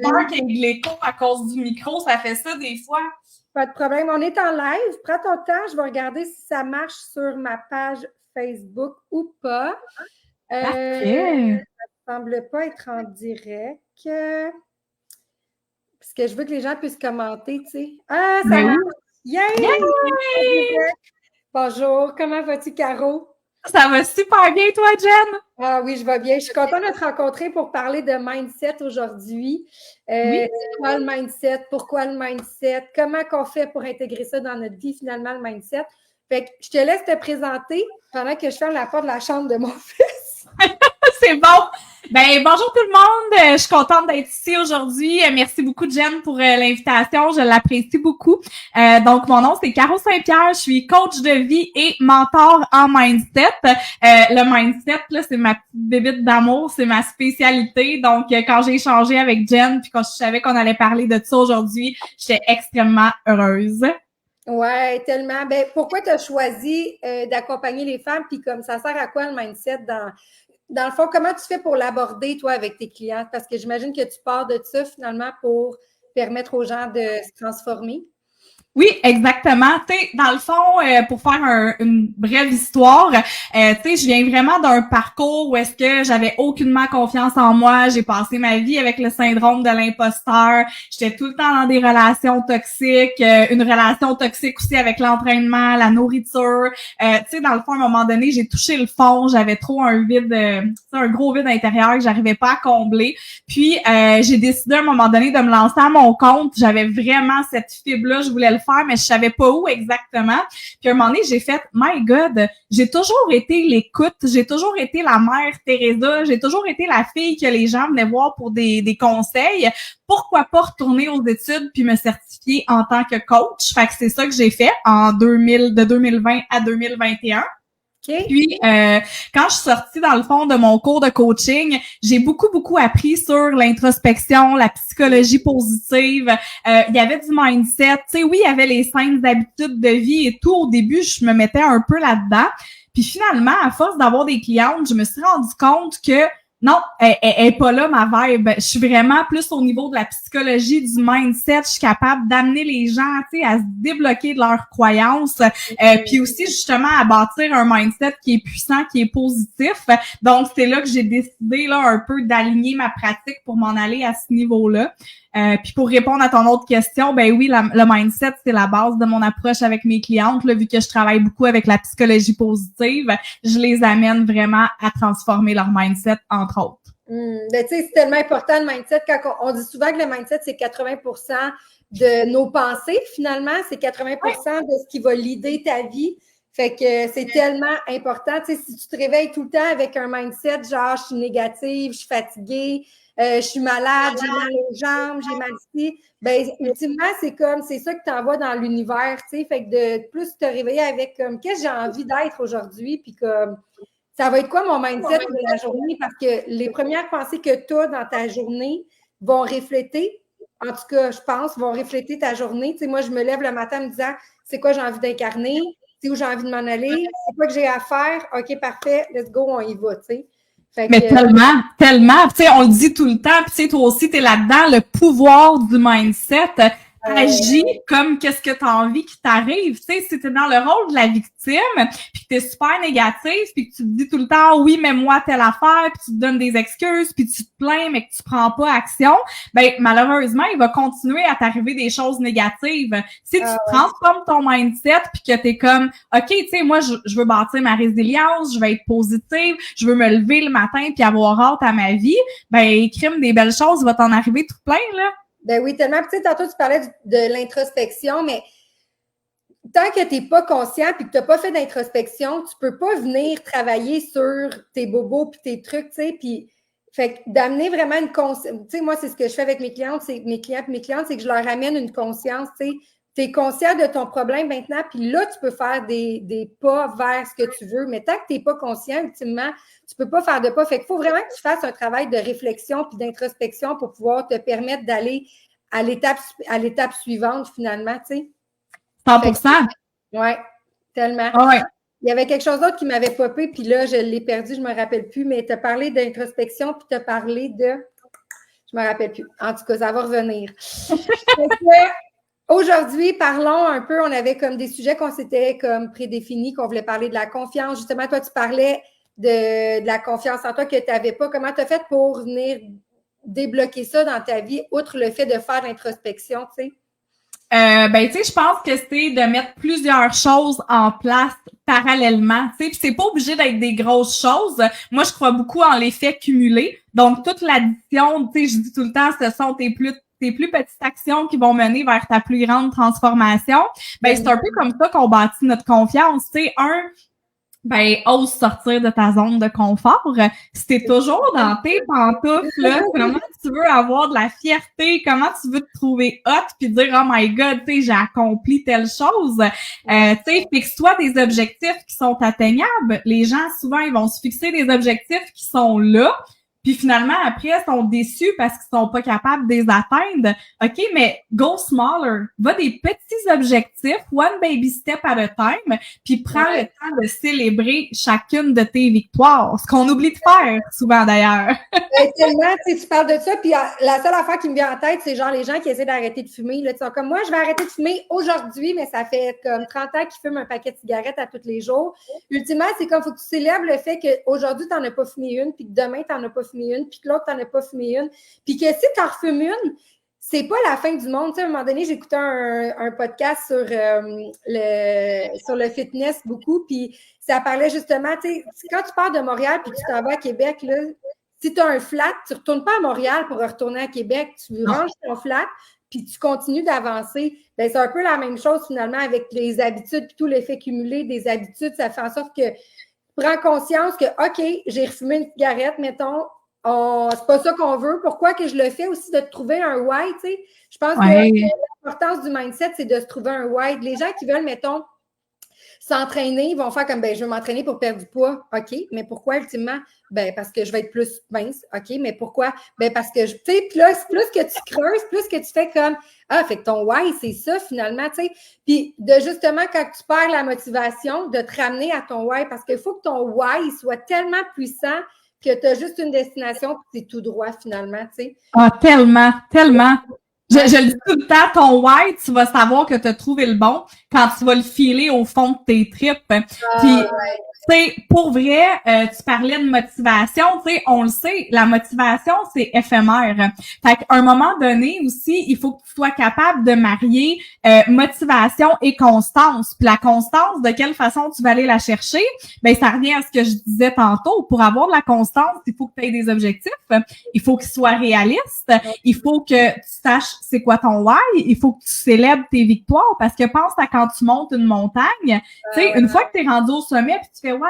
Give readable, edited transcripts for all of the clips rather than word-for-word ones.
peur qu'il y ait de l'écho à cause du micro, ça fait ça des fois. Pas de problème. On est en live. Prends ton temps. Je vais regarder si ça marche sur ma page Facebook ou pas. Parfait. Ça ne semble pas être en direct. Parce que je veux que les gens puissent commenter, tu sais. Ah, ça Ben marche. oui. Yay! Yay! Bonjour, comment vas-tu, Caro? Ça va super bien, toi, Jen? Ah oui, je vais bien. Je suis contente de te rencontrer pour parler de mindset aujourd'hui. Oui. C'est quoi le mindset? Pourquoi le mindset? Comment qu'on fait pour intégrer ça dans notre vie, finalement, le mindset? Fait que je te laisse te présenter pendant que je ferme la porte de la chambre de mon fils. C'est bon. Ben bonjour tout le monde. Je suis contente d'être ici aujourd'hui. Merci beaucoup Jen pour l'invitation. Je l'apprécie beaucoup. Donc mon nom c'est Caro Saint-Pierre. Je suis coach de vie et mentor en mindset. Le mindset là c'est ma petite bébite d'amour, c'est ma spécialité. Donc quand j'ai échangé avec Jen puis quand je savais qu'on allait parler de ça aujourd'hui, j'étais extrêmement heureuse. Ouais, tellement. Ben, pourquoi tu as choisi d'accompagner les femmes? Puis comme ça sert à quoi le mindset dans le fond, comment tu fais pour l'aborder, toi, avec tes clients? Parce que j'imagine que tu pars de ça, finalement, pour permettre aux gens de se transformer. Oui, exactement. Tu sais, dans le fond, pour faire une brève histoire, tu sais, je viens vraiment d'un parcours où est-ce que j'avais aucunement confiance en moi. J'ai passé ma vie avec le syndrome de l'imposteur. J'étais tout le temps dans des relations toxiques, une relation toxique aussi avec l'entraînement, la nourriture. Tu sais, dans le fond, à un moment donné, j'ai touché le fond. J'avais trop un vide, un gros vide intérieur que j'arrivais pas à combler. Puis, j'ai décidé à un moment donné de me lancer à mon compte. J'avais vraiment cette fibre-là. Je voulais le faire, mais je savais pas où exactement. Puis à un moment donné, j'ai fait, my God, j'ai toujours été l'écoute, j'ai toujours été la mère Teresa, j'ai toujours été la fille que les gens venaient voir pour des conseils. Pourquoi pas retourner aux études puis me certifier en tant que coach? Fait que c'est ça que j'ai fait de 2020 à 2021. OK? Puis, quand je suis sortie, dans le fond, de mon cours de coaching, j'ai beaucoup appris sur l'introspection, la psychologie positive. Il y avait du mindset. Tu sais, oui, il y avait les 5 habitudes de vie et tout. Au début, je me mettais un peu là-dedans. Puis finalement, à force d'avoir des clientes, je me suis rendu compte que non, elle est pas là, ma vibe. Je suis vraiment plus au niveau de la psychologie, du mindset. Je suis capable d'amener les gens, tu sais, à se débloquer de leurs croyances. Puis aussi, justement, à bâtir un mindset qui est puissant, qui est positif. Donc, c'est là que j'ai décidé, là, un peu d'aligner ma pratique pour m'en aller à ce niveau-là. Puis pour répondre à ton autre question, ben oui, le mindset, c'est la base de mon approche avec mes clientes. Là, vu que je travaille beaucoup avec la psychologie positive, je les amène vraiment à transformer leur mindset, entre autres. Ben, tu sais, c'est tellement important le mindset. Quand on dit souvent que le mindset, c'est 80 de nos pensées, finalement. C'est 80 de ce qui va leader ta vie. Fait que c'est tellement important. Tu sais, si tu te réveilles tout le temps avec un mindset, genre, je suis négative, je suis fatiguée, je suis malade, j'ai mal aux jambes, j'ai mal ici, ben, ultimement, c'est ça que tu envoies dans l'univers, tu sais. Fait que de plus te réveiller avec comme, qu'est-ce que j'ai envie d'être aujourd'hui, puis comme, ça va être quoi mon mindset de la journée? Parce que les premières pensées que tu as dans ta journée vont refléter, en tout cas, je pense, vont refléter ta journée. Tu sais, moi, je me lève le matin en me disant, c'est quoi j'ai envie d'incarner? C'est où j'ai envie de m'en aller? C'est quoi que j'ai à faire? OK, parfait, let's go, on y va, tu sais. Fait Mais que, tellement. Tu sais, on le dit tout le temps. Puis tu sais, toi aussi, t'es là-dedans. Le pouvoir du mindset. Agis comme qu'est-ce que tu as envie qui t'arrive. Tu sais, si t'es dans le rôle de la victime, puis que t'es super négative, puis que tu te dis tout le temps oui, mais moi telle affaire, puis tu te donnes des excuses, puis tu te plains, mais que tu prends pas action, ben malheureusement, il va continuer à t'arriver des choses négatives. Si tu transformes ton mindset, puis que t'es comme OK, tu sais, moi je veux bâtir ma résilience, je vais être positive, je veux me lever le matin puis avoir hâte à ma vie, ben crime des belles choses, va t'en arriver tout plein là. ben oui, tellement. Tu sais, tantôt, tu parlais de l'introspection, mais tant que tu n'es pas conscient et que tu n'as pas fait d'introspection, tu ne peux pas venir travailler sur tes bobos et tes trucs, tu sais, puis fait d'amener vraiment une conscience. Tu sais, moi, c'est ce que je fais avec mes clientes, c'est mes clients et mes clientes, c'est que je leur amène une conscience, tu sais. Tu es conscient de ton problème maintenant, puis là, tu peux faire des pas vers ce que tu veux. Mais tant que tu n'es pas conscient, ultimement, tu ne peux pas faire de pas. Fait qu'il faut vraiment que tu fasses un travail de réflexion puis d'introspection pour pouvoir te permettre d'aller à l'étape suivante, finalement, tu sais. Fait que 100%. ouais, tellement. Ah ouais. Il y avait quelque chose d'autre qui m'avait popé, puis là, je l'ai perdu, je ne me rappelle plus, mais tu as parlé d'introspection, puis tu as parlé de. Je Je me rappelle plus. En tout cas, ça va revenir. Aujourd'hui, parlons un peu, on avait comme des sujets qu'on s'était comme prédéfinis, qu'on voulait parler de la confiance. Justement, toi, tu parlais de la confiance en toi que tu n'avais pas. Comment tu as fait pour venir débloquer ça dans ta vie, outre le fait de faire l'introspection, tu sais? Ben, tu sais, je pense que c'est de mettre plusieurs choses en place parallèlement, tu sais, puis c'est pas obligé d'être des grosses choses. Moi, je crois beaucoup en l'effet cumulé. Donc, toute l'addition, tu sais, je dis tout le temps, ce sont tes plus petites actions qui vont mener vers ta plus grande transformation. Ben, c'est un peu comme ça qu'on bâtit notre confiance, tu sais. Ben, ose sortir de ta zone de confort. Si t'es toujours dans tes pantoufles, là, comment tu veux avoir de la fierté? Comment tu veux te trouver hot puis dire, oh my God, tu sais, j'ai accompli telle chose. Tu sais, fixe-toi des objectifs qui sont atteignables. Les gens, souvent, ils vont se fixer des objectifs qui sont là. Puis finalement, après, ils sont déçus parce qu'ils sont pas capables de les atteindre. OK, mais go smaller. Va des petits objectifs, one baby step at a time, puis prends le temps de célébrer chacune de tes victoires. Ce qu'on oublie de faire souvent, d'ailleurs. Tellement, tu parles de ça, puis la seule affaire qui me vient en tête, c'est genre les gens qui essaient d'arrêter de fumer. Là, comme moi, je vais arrêter de fumer aujourd'hui, mais ça fait comme 30 ans qu'ils fument un paquet de cigarettes à tous les jours. Ultimement, c'est comme, faut que tu célèbres le fait qu'aujourd'hui, tu n'en as pas fumé une, puis que demain, tu n'en as pas fumé une, puis que l'autre, t'en as pas fumé une. Puis que si t'en refumes une, c'est pas la fin du monde. Tu sais, à un moment donné, j'écoutais un podcast sur le fitness beaucoup, puis ça parlait justement, tu sais, quand tu pars de Montréal puis tu t'en vas à Québec, là, si tu as un flat, tu retournes pas à Montréal pour retourner à Québec, tu ranges ton flat, puis tu continues d'avancer. Bien, c'est un peu la même chose finalement avec les habitudes, puis tout l'effet cumulé des habitudes, ça fait en sorte que tu prends conscience que, OK, j'ai refumé une cigarette, mettons, c'est pas ça qu'on veut. Pourquoi que je le fais aussi de trouver un why, tu sais? Je pense que l'importance du mindset, c'est de se trouver un why. Les gens qui veulent, mettons, s'entraîner, ils vont faire comme, ben, je veux m'entraîner pour perdre du poids. OK, mais pourquoi ultimement? Ben, parce que je vais être plus mince. OK, mais pourquoi? Ben, parce que, tu sais, plus que tu creuses, plus que tu fais comme, fait que ton why, c'est ça finalement, tu sais. Puis, de justement, quand tu perds la motivation, de te ramener à ton why, parce qu'il faut que ton why soit tellement puissant que tu as juste une destination, puis c'est tout droit finalement, tu sais. Ah, tellement, tellement. Je le dis tout le temps, ton why, tu vas savoir que tu as trouvé le bon quand tu vas le filer au fond de tes tripes. Puis, tu sais, pour vrai, tu parlais de motivation, tu sais, on le sait, la motivation, c'est éphémère. Fait qu'à un moment donné aussi, il faut que tu sois capable de marier motivation et constance. Puis la constance, de quelle façon tu vas aller la chercher? Ben, ça revient à ce que je disais tantôt. Pour avoir de la constance, il faut que tu aies des objectifs. Il faut qu'ils soient réalistes. Il faut que tu saches c'est quoi ton why. Il faut que tu célèbres tes victoires parce que pense à quand tu montes une montagne. Tu sais, une fois que tu es rendu au sommet puis tu fais wow,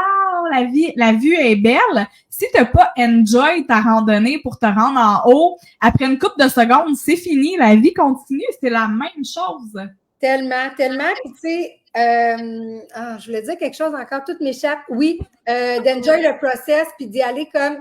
la vue est belle. Si t'as pas enjoy ta randonnée pour te rendre en haut, après une couple de secondes, c'est fini, la vie continue, c'est la même chose. Tellement. Puis tu sais, je voulais dire quelque chose encore, tout m'échappe. Oui, d'enjoy le process, puis d'y aller comme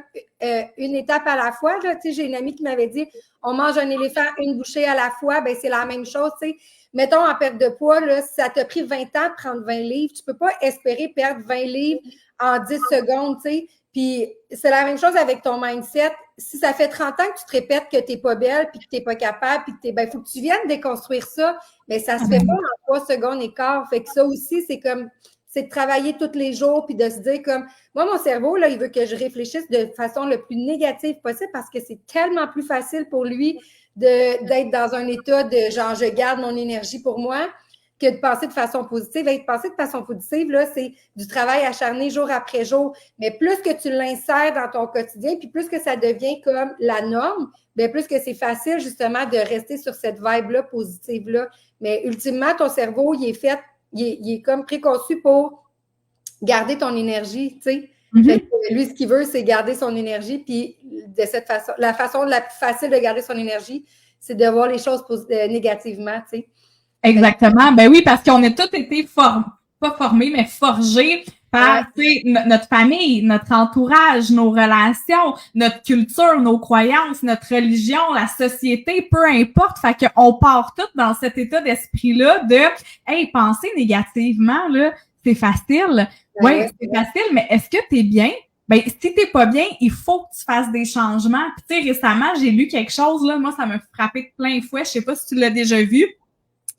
une étape à la fois. Tu sais, j'ai une amie qui m'avait dit, on mange un éléphant une bouchée à la fois, ben c'est la même chose, tu sais. Mettons, en perte de poids, là, si ça t'a pris 20 ans de prendre 20 livres, tu peux pas espérer perdre 20 livres en 10 secondes, tu sais. Puis, c'est la même chose avec ton mindset. Si ça fait 30 ans que tu te répètes que t'es pas belle, puis que t'es pas capable, puis que faut que tu viennes déconstruire ça, mais ça se fait pas en 3 secondes et quart. Fait que ça aussi, c'est de travailler tous les jours, puis de se dire comme, moi, mon cerveau, là, il veut que je réfléchisse de façon le plus négative possible parce que c'est tellement plus facile pour lui d'être dans un état de genre, je garde mon énergie pour moi, que de penser de façon positive. Et de penser de façon positive, là, c'est du travail acharné jour après jour. Mais plus que tu l'insères dans ton quotidien, puis plus que ça devient comme la norme, bien plus que c'est facile, justement, de rester sur cette vibe-là, positive-là. Mais ultimement, ton cerveau, il est comme préconçu pour garder ton énergie, tu sais. Fait que lui, ce qu'il veut, c'est garder son énergie, puis de cette façon, la façon la plus facile de garder son énergie, c'est de voir les choses négativement, tu sais. Exactement. Ben oui, parce qu'on a tous été pas formés, mais forgés par notre famille, notre entourage, nos relations, notre culture, nos croyances, notre religion, la société, peu importe. Fait qu'on part tous dans cet état d'esprit-là de hey, penser négativement, là, c'est facile. Oui, c'est facile, mais est-ce que tu es bien? ben si t'es pas bien, il faut que tu fasses des changements. Puis tu sais, récemment, j'ai lu quelque chose, là, moi, ça m'a frappé de plein fouet, je sais pas si tu l'as déjà vu,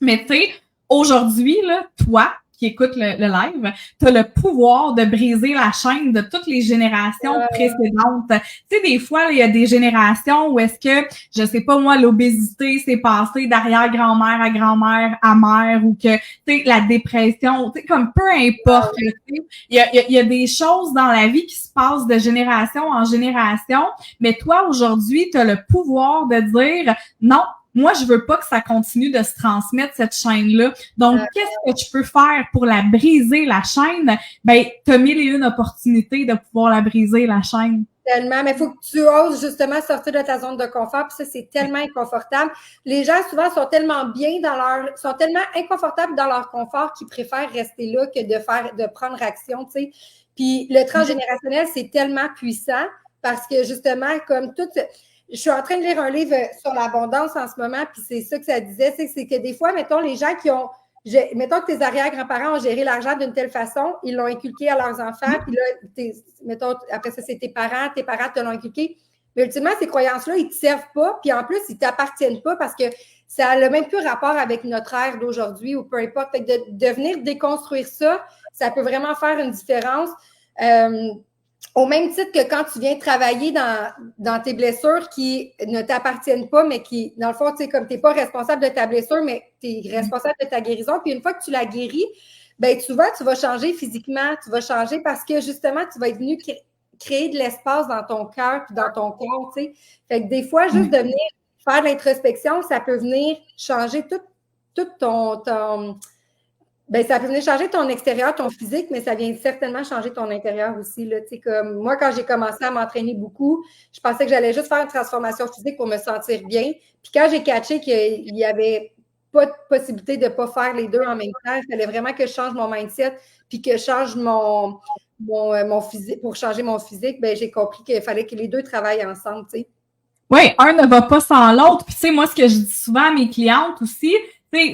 mais tu sais, aujourd'hui, là, toi qui écoutes le live, tu as le pouvoir de briser la chaîne de toutes les générations précédentes. Tu sais, des fois, il y a des générations où est-ce que, je sais pas moi, l'obésité s'est passée d'arrière-grand-mère à grand-mère à mère, ou que, tu sais, la dépression, tu sais, comme peu importe, tu sais, il y a des choses dans la vie qui se passent de génération en génération, mais toi, aujourd'hui, tu as le pouvoir de dire non, moi, je veux pas que ça continue de se transmettre, cette chaîne-là. Donc, qu'est-ce que tu peux faire pour la briser, la chaîne? Ben, t'as mille et une opportunités de pouvoir la briser, la chaîne. Tellement, mais il faut que tu oses justement sortir de ta zone de confort, puis ça, c'est tellement inconfortable. Les gens, souvent, sont tellement sont tellement inconfortables dans leur confort qu'ils préfèrent rester là que de prendre action, tu sais. Puis le transgénérationnel, c'est tellement puissant parce que justement, comme tout... Je suis en train de lire un livre sur l'abondance en ce moment, puis c'est ça que ça disait, c'est que des fois, mettons, les gens qui ont... mettons que tes arrière-grands-parents ont géré l'argent d'une telle façon, ils l'ont inculqué à leurs enfants, puis là, mettons, après ça, c'est tes parents te l'ont inculqué. Mais ultimement, ces croyances-là, ils ne te servent pas, puis en plus, ils ne t'appartiennent pas parce que ça n'a même plus rapport avec notre ère d'aujourd'hui ou peu importe. Fait que de venir déconstruire ça, ça peut vraiment faire une différence. Au même titre que quand tu viens travailler dans tes blessures qui ne t'appartiennent pas, mais qui, dans le fond, tu sais, comme tu n'es pas responsable de ta blessure, mais tu es responsable de ta guérison. Puis une fois que tu la guéris, ben souvent, tu vas changer physiquement, tu vas changer parce que justement, tu vas être venu créer de l'espace dans ton cœur puis dans ton corps, tu sais. Fait que des fois, juste de venir faire de l'introspection, ça peut venir changer tout ton ben, ça peut venir changer ton extérieur, ton physique, mais ça vient certainement changer ton intérieur aussi. Là. Comme moi, quand j'ai commencé à m'entraîner beaucoup, je pensais que j'allais juste faire une transformation physique pour me sentir bien. Puis quand j'ai catché qu'il n'y avait pas de possibilité de ne pas faire les deux en même temps, il fallait vraiment que je change mon mindset puis que je change mon physique. Pour changer mon physique, ben, j'ai compris qu'il fallait que les deux travaillent ensemble. T'sais. Oui, un ne va pas sans l'autre. Puis tu sais, moi, ce que je dis souvent à mes clientes aussi,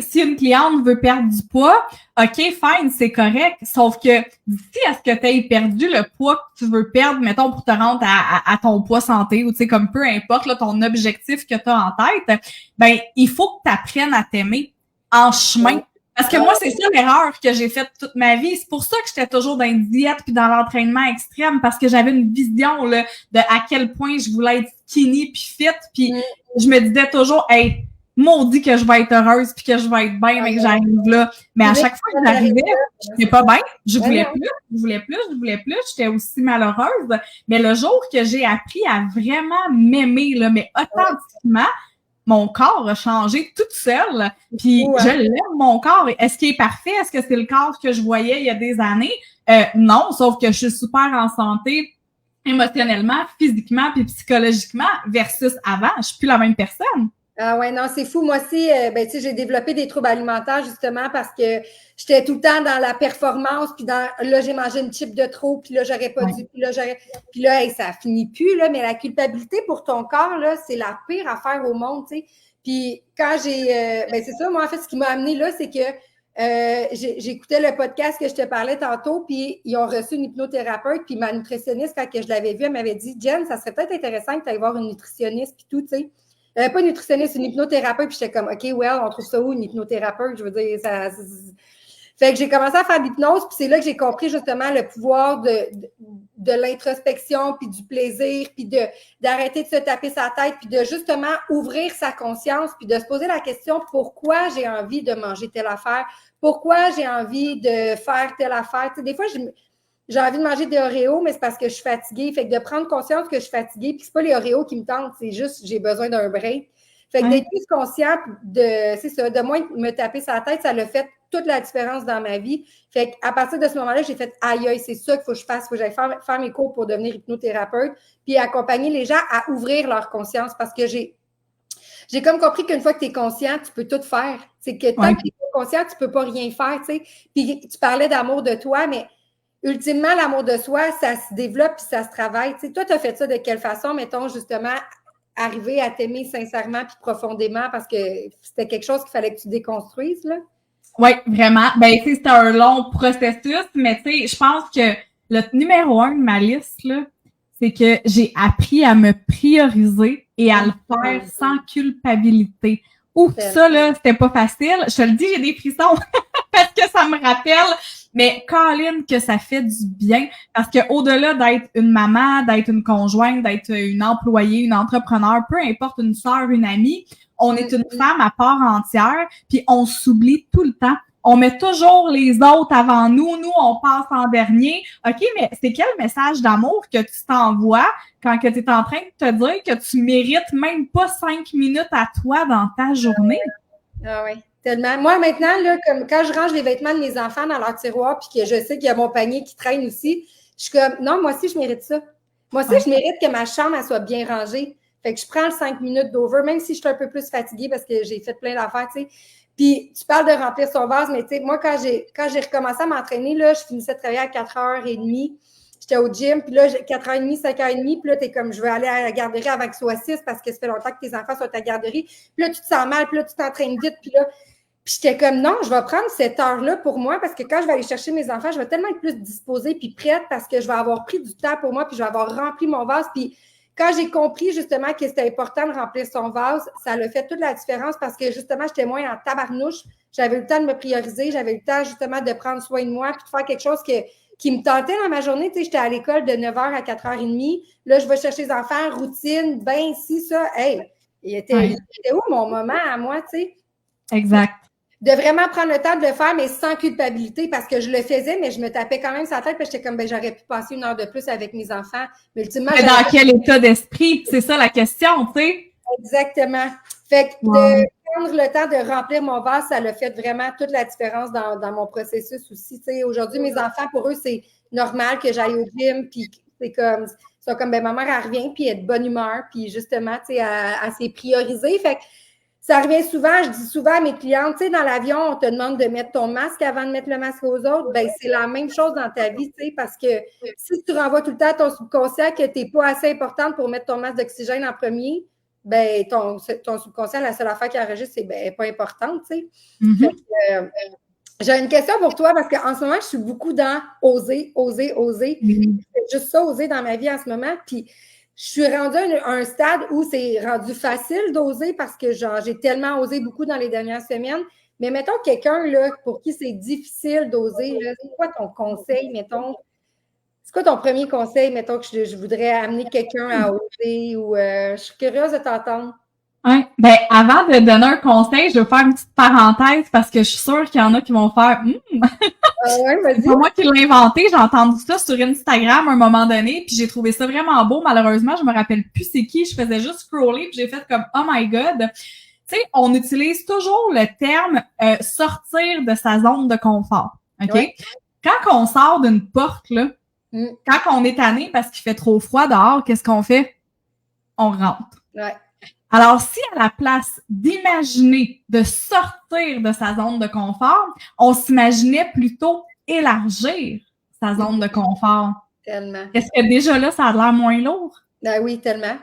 si une cliente veut perdre du poids, OK, fine, c'est correct. Sauf que d'ici à ce que tu aies perdu le poids que tu veux perdre, mettons, pour te rendre à ton poids santé, ou tu sais, comme peu importe là, ton objectif que tu as en tête, ben, il faut que tu apprennes à t'aimer en chemin. Parce que moi, c'est ça l'erreur que j'ai faite toute ma vie. C'est pour ça que j'étais toujours dans une diète puis dans l'entraînement extrême, parce que j'avais une vision là, de à quel point je voulais être skinny puis fit, puis je me disais toujours, hey, maudit que je vais être heureuse puis que je vais être bien, mais que j'arrive là. Mais à chaque fois que j'arrivais, j'étais pas bien. Je voulais plus. J'étais aussi malheureuse. Mais le jour que j'ai appris à vraiment m'aimer, là, mais authentiquement, mon corps a changé toute seule. Puis je l'aime, mon corps. Est-ce qu'il est parfait? Est-ce que c'est le corps que je voyais il y a des années? Non, sauf que je suis super en santé émotionnellement, physiquement puis psychologiquement versus avant. Je suis plus la même personne. Ah ouais, non, c'est fou. Moi aussi, ben, tu sais, j'ai développé des troubles alimentaires justement parce que j'étais tout le temps dans la performance, puis là, j'ai mangé une chip de trop, puis là, j'aurais pas dû, puis là, hey, ça finit plus, là, mais la culpabilité pour ton corps, là, c'est la pire affaire au monde, tu sais. Puis quand ben c'est ça, moi, en fait, ce qui m'a amené là, c'est que j'écoutais le podcast que je te parlais tantôt, puis ils ont reçu une hypnothérapeute, puis ma nutritionniste, quand je l'avais vue, elle m'avait dit, Jen, ça serait peut-être intéressant que tu ailles voir une nutritionniste, puis tout, tu sais. Pas une nutritionniste, une hypnothérapeute, puis j'étais comme, OK, on trouve ça où, une hypnothérapeute? Je veux dire, ça... Fait que j'ai commencé à faire de l'hypnose, puis c'est là que j'ai compris justement le pouvoir de l'introspection, puis du plaisir, puis d'arrêter de se taper sa tête, puis de justement ouvrir sa conscience, puis de se poser la question, pourquoi j'ai envie de manger telle affaire? Pourquoi j'ai envie de faire telle affaire? Tu sais, des fois, j'ai envie de manger des Oreos, mais c'est parce que je suis fatiguée. Fait que de prendre conscience que je suis fatiguée, puis c'est pas les Oreos qui me tentent, c'est juste j'ai besoin d'un break. Fait que d'être plus conscient de moins me taper sa tête, ça l'a fait toute la différence dans ma vie. Fait qu'à partir de ce moment-là, j'ai fait aïe, c'est ça qu'il faut que je fasse, il faut que j'aille faire mes cours pour devenir hypnothérapeute, puis accompagner les gens à ouvrir leur conscience parce que j'ai comme compris qu'une fois que tu es conscient, tu peux tout faire. C'est que tant que tu n'es pas conscient, tu ne peux pas rien faire, tu sais. Puis tu parlais d'amour de toi, mais ultimement, l'amour de soi, ça se développe puis ça se travaille. Tu sais, toi, tu as fait ça de quelle façon, mettons, justement, arriver à t'aimer sincèrement puis profondément parce que c'était quelque chose qu'il fallait que tu déconstruises, là? Oui, vraiment. Ben, tu sais, c'était un long processus, mais tu sais, je pense que Le numéro 1 de ma liste, là, c'est que j'ai appris à me prioriser et à le faire sans culpabilité. Ouf, ça, là, c'était pas facile. Je te le dis, j'ai des frissons parce que ça me rappelle. Mais Colin, que ça fait du bien. Parce que au-delà d'être une maman, d'être une conjointe, d'être une employée, une entrepreneur, peu importe, une sœur, une amie, on est une femme à part entière, puis on s'oublie tout le temps. On met toujours les autres avant nous. Nous, on passe en dernier. OK, mais c'est quel message d'amour que tu t'envoies quand que tu es en train de te dire que tu mérites même pas 5 minutes à toi dans ta journée? Ah oui, tellement. Moi, maintenant, là, comme quand je range les vêtements de mes enfants dans leur tiroir puis que je sais qu'il y a mon panier qui traîne aussi, je suis comme, non, moi aussi, je mérite ça. Moi aussi, je mérite que ma chambre, elle soit bien rangée. Fait que je prends le 5 minutes d'over, même si je suis un peu plus fatiguée parce que j'ai fait plein d'affaires, tu sais. Puis, tu parles de remplir son vase, mais tu sais, moi, quand j'ai recommencé à m'entraîner, là, je finissais de travailler à 4h30. J'étais au gym, puis là, 4h30, 5h30, puis là, t'es comme, je veux aller à la garderie avant qu'il soit 6 parce que ça fait longtemps que tes enfants sont à la garderie. Puis là, tu te sens mal, puis là, tu t'entraînes vite, puis là, puis j'étais comme, non, je vais prendre cette heure-là pour moi parce que quand je vais aller chercher mes enfants, je vais tellement être plus disposée puis prête parce que je vais avoir pris du temps pour moi puis je vais avoir rempli mon vase. Puis quand j'ai compris justement que c'était important de remplir son vase, ça a fait toute la différence parce que justement, j'étais moins en tabarnouche. J'avais le temps de me prioriser, j'avais le temps justement de prendre soin de moi puis de faire quelque chose qui me tentait dans ma journée. Tu sais, j'étais à l'école de 9h à 4h30. Là, je vais chercher les enfants, routine, ben ci, ça. Hey, il était où mon moment à moi, tu sais? Exact. De vraiment prendre le temps de le faire, mais sans culpabilité, parce que je le faisais, mais je me tapais quand même sur la tête, parce que j'étais comme, ben, j'aurais pu passer 1 heure de plus avec mes enfants. Mais ultimement, mais dans quel état d'esprit? C'est ça la question, tu sais? Exactement. Fait que de prendre le temps de remplir mon vase, ça l'a fait vraiment toute la différence dans mon processus aussi. Tu sais, aujourd'hui, mes enfants, pour eux, c'est normal que j'aille au gym, puis c'est comme, ils sont comme, ben, ma mère, elle revient, puis elle est de bonne humeur, puis justement, tu sais, elle s'est priorisée. Fait que ça revient souvent, je dis souvent à mes clientes, tu sais, dans l'avion, on te demande de mettre ton masque avant de mettre le masque aux autres. Ben, c'est la même chose dans ta vie, tu sais, parce que si tu renvoies tout le temps à ton subconscient que tu n'es pas assez importante pour mettre ton masque d'oxygène en premier, ben, ton subconscient, la seule affaire qui enregistre, c'est ben, pas importante, tu sais. Mm-hmm. J'ai une question pour toi parce qu'en ce moment, je suis beaucoup dans oser, oser, oser. C'est juste ça, oser dans ma vie en ce moment. Puis, je suis rendue à un stade où c'est rendu facile d'oser parce que genre, j'ai tellement osé beaucoup dans les dernières semaines. Mais mettons quelqu'un là, pour qui c'est difficile d'oser, c'est quoi ton conseil, mettons? C'est quoi ton premier conseil, mettons, que je voudrais amener quelqu'un à oser ou je suis curieuse de t'entendre. Ouais. Ben, avant de donner un conseil, je vais faire une petite parenthèse parce que je suis sûre qu'il y en a qui vont faire ouais, vas-y. C'est pas moi qui l'ai inventé, j'ai entendu ça sur Instagram à un moment donné, puis j'ai trouvé ça vraiment beau. Malheureusement, je me rappelle plus c'est qui, je faisais juste scroller, puis j'ai fait comme oh my god. Tu sais, on utilise toujours le terme sortir de sa zone de confort. OK? Ouais. Quand on sort d'une porte là, quand on est tanné parce qu'il fait trop froid dehors, qu'est-ce qu'on fait? On rentre. Ouais. Alors, si à la place d'imaginer de sortir de sa zone de confort, on s'imaginait plutôt élargir sa zone de confort. Tellement. Est-ce que déjà là, ça a l'air moins lourd? Ben oui, tellement.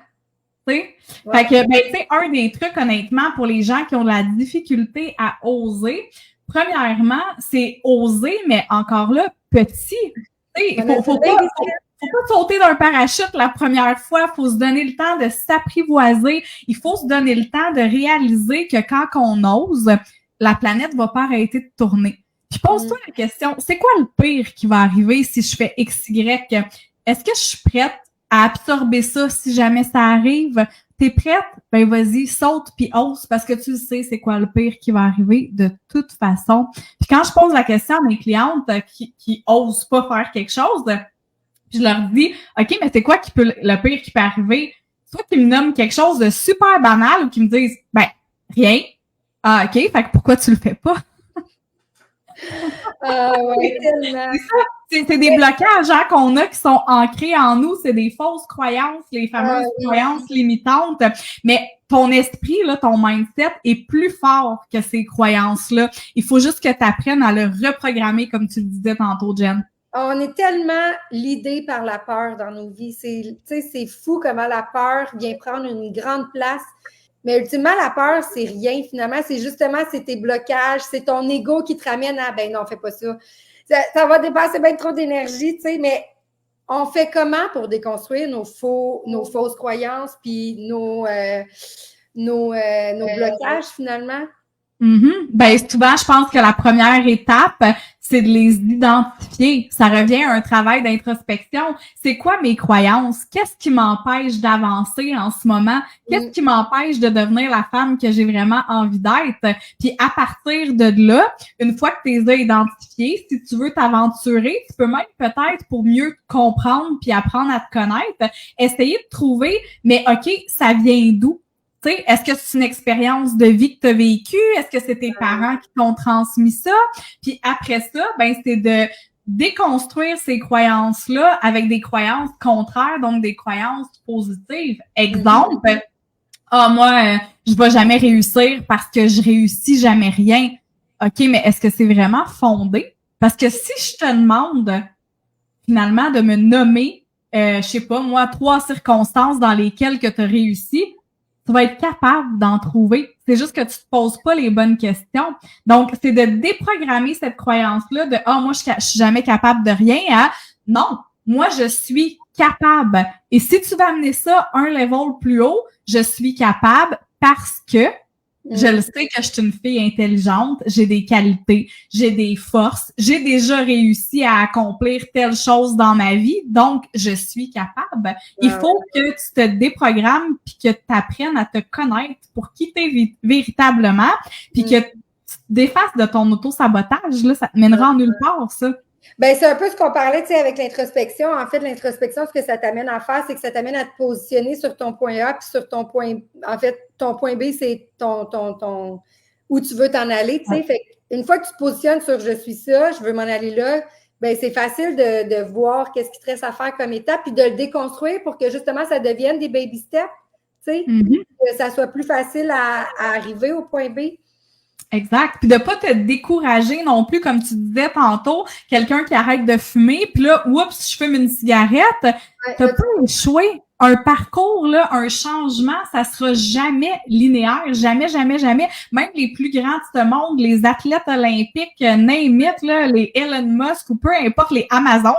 Tu sais? Ouais. Fait que, ben, tu sais, un des trucs, honnêtement, pour les gens qui ont de la difficulté à oser, premièrement, c'est oser, mais encore là, petit. Tu sais, faut pas sauter d'un parachute la première fois. Il faut se donner le temps de s'apprivoiser. Il faut se donner le temps de réaliser que quand on ose, la planète va pas arrêter de tourner. Puis pose-toi la question, c'est quoi le pire qui va arriver si je fais XY? Est-ce que je suis prête à absorber ça si jamais ça arrive? T'es prête? Ben vas-y, saute puis ose parce que tu sais c'est quoi le pire qui va arriver de toute façon. Puis quand je pose la question à mes clientes qui osent pas faire quelque chose, puis je leur dis, OK, mais c'est quoi le pire qui peut arriver? Soit qu'ils me nomment quelque chose de super banal ou qu'ils me disent, ben, rien. Ah, OK, fait que pourquoi tu le fais pas? Ouais, tellement. C'est des blocages hein, qu'on a qui sont ancrés en nous. C'est des fausses croyances, les fameuses croyances limitantes. Mais ton esprit, là, ton mindset est plus fort que ces croyances-là. Il faut juste que tu apprennes à le reprogrammer, comme tu le disais tantôt, Jen. On est tellement lidés par la peur dans nos vies. C'est fou comment la peur vient prendre une grande place. Mais ultimement, la peur, c'est rien finalement. C'est justement, c'est tes blocages, c'est ton ego qui te ramène à « ben non, fais pas ça ». Ça va dépasser bien trop d'énergie, tu sais, mais on fait comment pour déconstruire nos fausses croyances puis nos blocages finalement? Ben, souvent, je pense que la première étape, c'est de les identifier. Ça revient à un travail d'introspection. C'est quoi mes croyances? Qu'est-ce qui m'empêche d'avancer en ce moment? Qu'est-ce qui m'empêche de devenir la femme que j'ai vraiment envie d'être? Puis à partir de là, une fois que tu les as identifiées, si tu veux t'aventurer, tu peux même peut-être, pour mieux te comprendre puis apprendre à te connaître, essayer de trouver, mais OK, ça vient d'où? Tu sais, est-ce que c'est une expérience de vie que tu as vécue? Est-ce que c'est tes parents qui t'ont transmis ça? Puis après ça, ben c'est de déconstruire ces croyances-là avec des croyances contraires, donc des croyances positives. Exemple, moi, je vais jamais réussir parce que je réussis jamais rien. OK, mais est-ce que c'est vraiment fondé? Parce que si je te demande finalement de me nommer, je sais pas, moi, 3 circonstances dans lesquelles que tu as réussi, tu vas être capable d'en trouver. C'est juste que tu te poses pas les bonnes questions. Donc, c'est de déprogrammer cette croyance-là de « Ah, moi, je suis jamais capable de rien » à « Non, moi, je suis capable. » Et si tu vas amener ça un level plus haut, je suis capable parce que je le sais que je suis une fille intelligente, j'ai des qualités, j'ai des forces, j'ai déjà réussi à accomplir telle chose dans ma vie, donc je suis capable. Il faut que tu te déprogrammes puis que tu apprennes à te connaître pour qui t'es véritablement, puis que tu te défasses de ton auto-sabotage. Là, ça te mènera en nulle part, ça. Ben, c'est un peu ce qu'on parlait, tu sais, avec l'introspection. En fait, l'introspection, ce que ça t'amène à faire, c'est que ça t'amène à te positionner sur ton point A, puis sur ton point... En fait, ton point B, c'est ton où tu veux t'en aller, tu sais. Fait une fois que tu te positionnes sur « je suis ça, je veux m'en aller là », ben c'est facile de voir qu'est-ce qui te reste à faire comme étape, puis de le déconstruire pour que, justement, ça devienne des baby steps, tu sais, que ça soit plus facile à arriver au point B. Exact. Puis de pas te décourager non plus, comme tu disais tantôt, quelqu'un qui arrête de fumer, puis là, oups, je fume une cigarette, t'as pas échoué. Un parcours, là, un changement, ça sera jamais linéaire, jamais, jamais, jamais. Même les plus grands de ce monde, les athlètes olympiques, name it, là, les Elon Musk ou peu importe, les Amazon,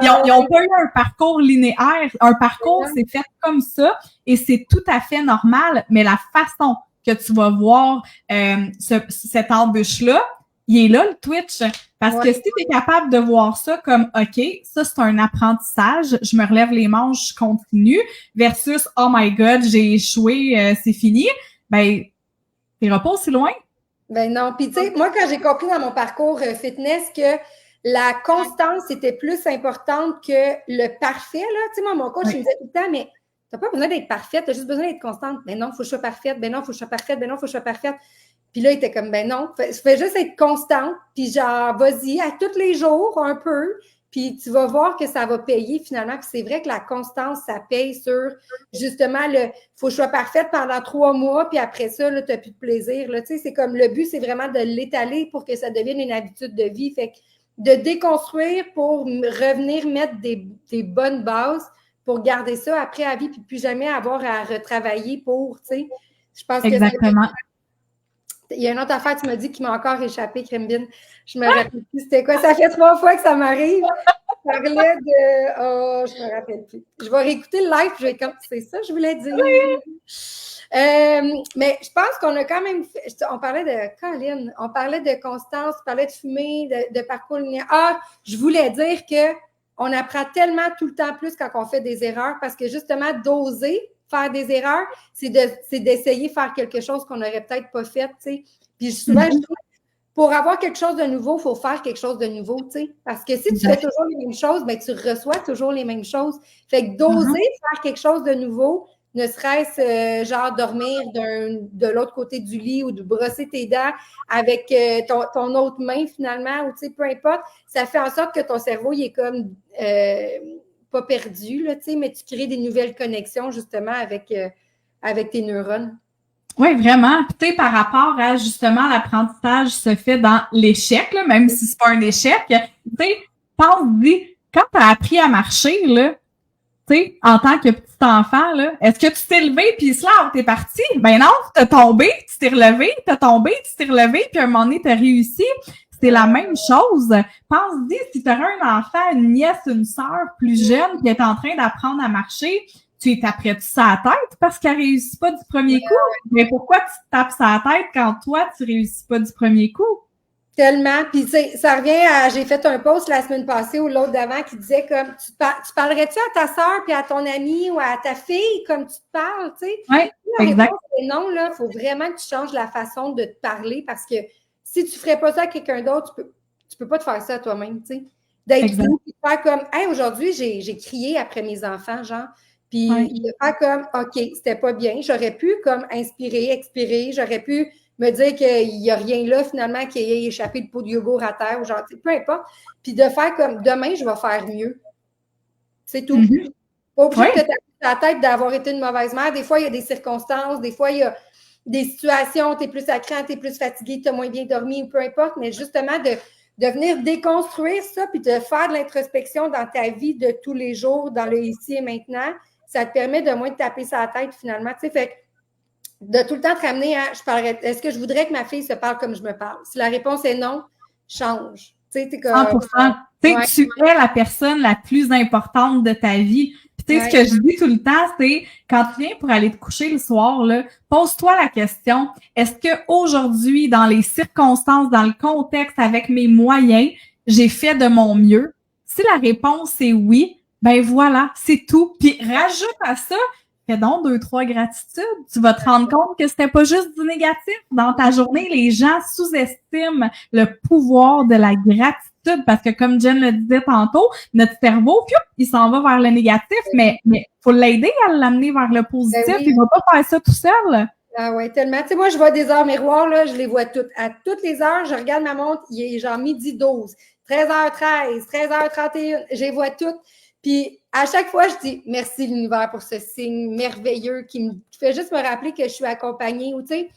ils ont pas eu un parcours linéaire. Un parcours, c'est fait comme ça et c'est tout à fait normal, mais la façon que tu vas voir cette embûche-là, il est là, le Twitch. Parce que si tu es capable de voir ça comme, OK, ça, c'est un apprentissage, je me relève les manches, je continue, versus, oh my God, j'ai échoué, c'est fini, ben, t'iras pas aussi loin. Ben non. Puis, tu sais, moi, quand j'ai compris dans mon parcours fitness que la constance était plus importante que le parfait, là, tu sais, moi, mon coach, il me disait tout le temps, mais t'as pas besoin d'être parfaite, t'as juste besoin d'être constante. Ben non, faut que je sois parfaite. Ben non, faut que je sois parfaite. Ben non, faut que je sois parfaite. Puis là, il était comme, ben non, fais juste être constante. Puis genre, vas-y, à tous les jours, un peu. Puis tu vas voir que ça va payer finalement. Puis c'est vrai que la constance, ça paye sur, justement, faut que je sois parfaite pendant 3 mois. Puis après ça, là, t'as plus de plaisir. Là, tu sais, c'est comme, le but, c'est vraiment de l'étaler pour que ça devienne une habitude de vie. Fait que de déconstruire pour revenir mettre des bonnes bases pour garder ça après à vie, puis plus jamais avoir à retravailler pour, tu sais. Je pense que exactement. Il y a une autre affaire, tu m'as dit, qui m'a encore échappé, Crimbine. Je me rappelle plus. C'était quoi? Ça fait 3 fois que ça m'arrive. Je parlais de... Oh, je me rappelle plus. Je vais réécouter le live, je vais comme... C'est ça, je voulais dire. Mais je pense qu'on a quand même fait... On parlait de Colin, on parlait de constance, on parlait de fumée, de parcours linéaire. Ah, je voulais dire que on apprend tellement tout le temps plus quand on fait des erreurs parce que justement, d'oser faire des erreurs, c'est d'essayer de faire quelque chose qu'on n'aurait peut-être pas fait, tu sais. Puis souvent, je trouve, pour avoir quelque chose de nouveau, il faut faire quelque chose de nouveau, tu sais. Parce que si tu fais toujours les mêmes choses, bien, tu reçois toujours les mêmes choses. Fait que d'oser faire quelque chose de nouveau, ne serait-ce genre dormir de l'autre côté du lit ou de brosser tes dents avec ton autre main finalement, ou tu sais, peu importe, ça fait en sorte que ton cerveau, il est comme pas perdu, là, tu sais, mais tu crées des nouvelles connexions justement avec tes neurones. Oui, vraiment. Puis, tu sais, par rapport à, justement, l'apprentissage se fait dans l'échec, là, même si c'est pas un échec, tu sais, pense-y, quand tu as appris à marcher, là, tu sais, en tant que petit enfant, là, est-ce que tu t'es levé puis là, t'es parti? Ben non, t'as tombé, tu t'es relevé, t'as tombé, tu t'es relevé, puis à un moment donné, t'as réussi. c'est la même chose. Pense-y, si tu aurais un enfant, une nièce, une sœur plus jeune qui est en train d'apprendre à marcher, tu es taperais-tu sa tête parce qu'elle réussit pas du premier coup? Mais pourquoi tu te tapes sa tête quand toi, tu réussis pas du premier coup? Tellement. Puis ça revient à, j'ai fait un post la semaine passée ou l'autre d'avant qui disait comme, tu parlerais-tu à ta sœur puis à ton ami ou à ta fille comme tu te parles, tu sais? Oui, La exact. réponse est non, là. Il faut vraiment que tu changes la façon de te parler parce que si tu ferais pas ça à quelqu'un d'autre, tu peux pas te faire ça à toi-même, tu sais. D'être fou, puis de faire comme, hey, aujourd'hui, j'ai crié après mes enfants, genre. Puis de faire comme, OK, c'était pas bien. J'aurais pu comme inspirer, expirer, j'aurais pu me dire qu'il n'y a rien là, finalement, qui ait échappé le pot de yogourt à terre, ou genre, peu importe. Puis de faire comme, demain, je vais faire mieux. C'est tout. Pas obligé de te taper la tête d'avoir été une mauvaise mère. Des fois, il y a des circonstances, des fois, il y a des situations, tu es plus à cran, tu es plus fatigué, tu as moins bien dormi, ou peu importe, mais justement, de venir déconstruire ça, puis de faire de l'introspection dans ta vie de tous les jours, dans le ici et maintenant, ça te permet de moins te taper sa tête, finalement. Tu sais, fait de tout le temps te ramener à est-ce que je voudrais que ma fille se parle comme je me parle? Si la réponse est non, change. Tu sais, t'es comme. 100%. Tu es la personne la plus importante de ta vie. Puis tu sais, ce que je dis tout le temps, c'est quand tu viens pour aller te coucher le soir, là, pose-toi la question, est-ce que aujourd'hui, dans les circonstances, dans le contexte, avec mes moyens, j'ai fait de mon mieux? Si la réponse est oui, ben voilà, c'est tout. Puis rajoute à ça, fais donc 2-3 gratitudes. Tu vas te rendre compte que c'était pas juste du négatif. Dans ta journée, les gens sous-estiment le pouvoir de la gratitude parce que, comme Jen le disait tantôt, notre cerveau, il s'en va vers le négatif, mais faut l'aider à l'amener vers le positif. Ben oui. Il va pas faire ça tout seul. Ah ouais, tellement. Tu sais, moi, je vois des heures miroirs, là, je les vois toutes. À toutes les heures, je regarde ma montre, il est genre midi 12, 13h13, 13h31, je les vois toutes. Puis à chaque fois, je dis merci l'univers pour ce signe merveilleux qui me fait juste me rappeler que je suis accompagnée. Ou tu sais,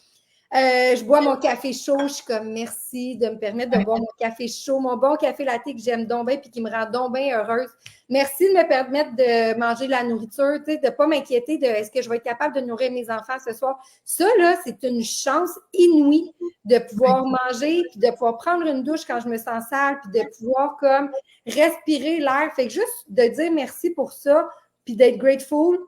je bois mon café chaud, je suis comme merci de me permettre de boire mon café chaud, mon bon café latte que j'aime donc bien puis qui me rend donc bien heureuse. Merci de me permettre de manger de la nourriture, tu sais, de ne pas m'inquiéter de est-ce que je vais être capable de nourrir mes enfants ce soir. Ça, là, c'est une chance inouïe de pouvoir manger puis de pouvoir prendre une douche quand je me sens sale puis de pouvoir comme respirer l'air. Fait que juste de dire merci pour ça puis d'être grateful,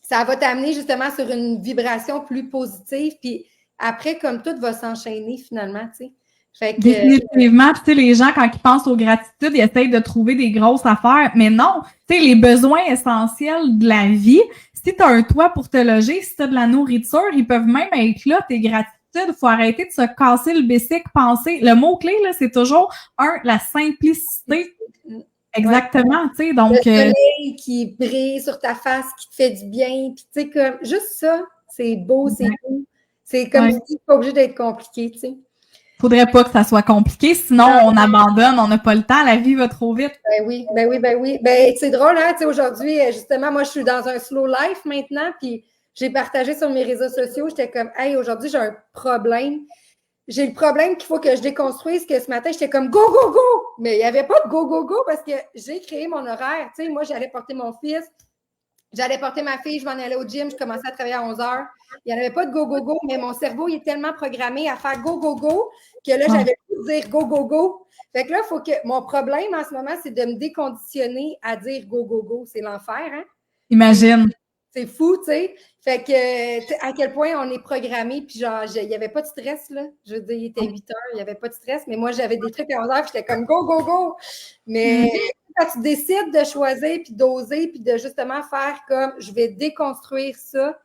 ça va t'amener justement sur une vibration plus positive puis après, comme tout va s'enchaîner finalement, tu sais. Fait que, définitivement, tu sais, les gens, quand ils pensent aux gratitudes, ils essayent de trouver des grosses affaires. Mais non, tu sais, les besoins essentiels de la vie, si tu as un toit pour te loger, si tu as de la nourriture, ils peuvent même être là, tes gratitudes. Il faut arrêter de se casser le bicycle, penser. Le mot-clé, là, c'est toujours, la simplicité. Exactement, tu sais, donc... Le soleil qui brille sur ta face, qui te fait du bien, puis tu sais, comme, juste ça, c'est beau, c'est beau. C'est comme si tu n'es pas obligé d'être compliqué, tu sais. Faudrait pas que ça soit compliqué, sinon on abandonne, on n'a pas le temps, la vie va trop vite. Ben oui. Ben, c'est drôle, hein, tu sais, aujourd'hui, justement, moi, je suis dans un slow life maintenant, puis j'ai partagé sur mes réseaux sociaux, j'étais comme, hey, aujourd'hui, j'ai un problème. J'ai le problème qu'il faut que je déconstruise, que ce matin, j'étais comme go, go, go! Mais il n'y avait pas de go, go, go parce que j'ai créé mon horaire. Tu sais, moi, j'allais porter mon fils, j'allais porter ma fille, je m'en allais au gym, je commençais à travailler à 11 heures. Il n'y avait pas de go, go, go, mais mon cerveau, il est tellement programmé à faire go, go, go que là, j'avais pu dire go, go, go. Fait que là, il faut que. Mon problème en ce moment, c'est de me déconditionner à dire go, go, go. C'est l'enfer, hein? Imagine. C'est fou, tu sais. Fait que, à quel point on est programmé, puis genre, il n'y avait pas de stress, là. Je veux dire, il était 8 heures, il n'y avait pas de stress, mais moi, j'avais des trucs à 11 heures, puis j'étais comme go, go, go. Mais quand tu décides de choisir, puis d'oser, puis de justement faire comme je vais déconstruire ça,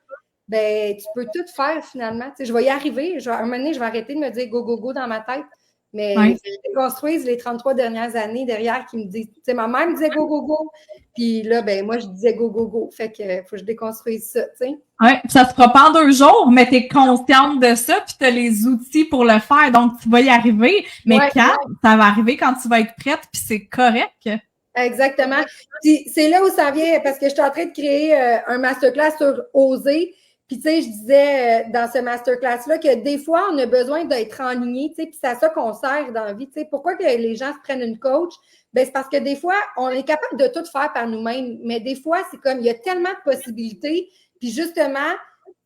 ben, tu peux tout faire finalement. Tu sais, je vais y arriver. À un moment donné, je vais arrêter de me dire go, go, go dans ma tête. Mais je déconstruise les 33 dernières années derrière qui me disent, tu sais, ma mère me disait go, go, go. Puis là, ben, moi, je disais go, go, go. Fait que faut que je déconstruise ça, tu sais. Oui, ça se fera pas en 2 jours, mais tu es consciente de ça, puis tu as les outils pour le faire, donc tu vas y arriver. Mais ça va arriver quand tu vas être prête, puis c'est correct. Exactement. Puis c'est là où ça vient, parce que je suis en train de créer un masterclass sur oser. Puis, tu sais, je disais dans ce masterclass-là que des fois, on a besoin d'être enligné, tu sais, puis c'est à ça qu'on sert dans la vie, tu sais. Pourquoi que les gens se prennent une coach? Ben, c'est parce que des fois, on est capable de tout faire par nous-mêmes, mais des fois, c'est comme, il y a tellement de possibilités, puis justement,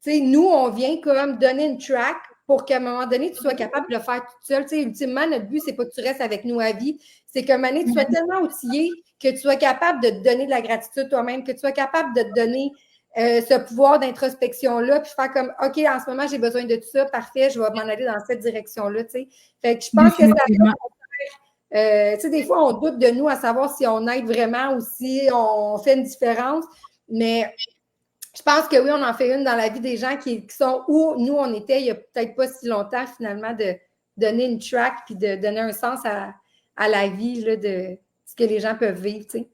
tu sais, nous, on vient comme donner une track pour qu'à un moment donné, tu sois capable de le faire toute seule. Tu sais, ultimement, notre but, c'est pas que tu restes avec nous à vie. C'est qu'à un moment donné, tu sois tellement outillé que tu sois capable de te donner de la gratitude toi-même, que tu sois capable de te donner ce pouvoir d'introspection-là, puis faire comme, OK, en ce moment, j'ai besoin de tout ça, parfait, je vais m'en aller dans cette direction-là, tu sais. Fait que je pense que ça tu sais, des fois, on doute de nous à savoir si on aide vraiment ou si on fait une différence, mais je pense que oui, on en fait une dans la vie des gens qui sont où nous, on était il n'y a peut-être pas si longtemps, finalement, de donner une track puis de donner un sens à la vie, là, de ce que les gens peuvent vivre, tu sais.